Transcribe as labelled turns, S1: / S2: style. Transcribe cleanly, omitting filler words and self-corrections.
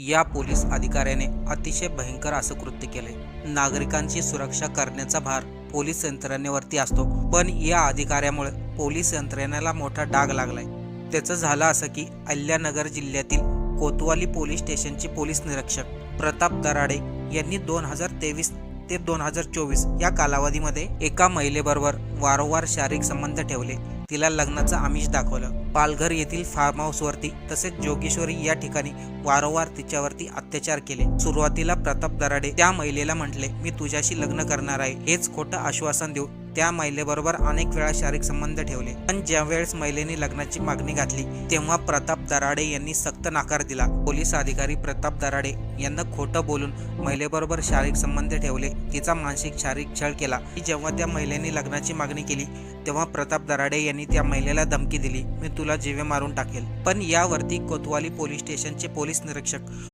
S1: या पोलीस अधिकाऱ्याने अतिशय भयंकर असं कृत्य केले। नागरिकांची सुरक्षा करण्याचा भार पोलीस यंत्रणेवरती असतो, पण या अधिकाऱ्यामुळे पोलीस यंत्रणेला मोठा डाग लागलाय। त्याचं झालं असं की अहिल्यानगर जिल्ह्यातील कोतवाली पोलीस स्टेशनचे पोलीस निरीक्षक प्रताप दराडे यांनी 2023 ते 2024 या कालावधीमध्ये एका महिलेबरोबर वारंवार शारीरिक संबंध ठेवले, तिला लग्नाचं आमिष दाखवलं। पालघर येथील फार्म हाऊसवरती तसेच जोगेश्वरी या ठिकाणी वारंवार तिच्यावरती अत्याचार केले। सुरुवातीला प्रताप दराडे त्या महिलेला म्हटले, मी तुझ्याशी लग्न करणार आहे, हेच खोटं आश्वासन देऊ त्या महिलेबरोबर अनेक वेळा शारीरिक संबंध ठेवले। पण ज्या वेळेस महिलेने लग्नाची मागणी घातली तेव्हा प्रताप दराडे यांनी सक्त नकार दिला। पोलीस अधिकारी प्रताप दराडे यांना खोटं बोलून महिलेबरोबर शारीरिक संबंध ठेवले, तिचा मानसिक शारीरिक छळ केला। जेव्हा त्या महिलेने लग्नाची मागणी केली तेव्हा प्रताप दराडे यांनी त्या महिलेला धमकी दिली, मी तुला जीवे मारून टाकेल। पण यावरती कोतवाली पोलीस स्टेशनचे पोलीस निरीक्षक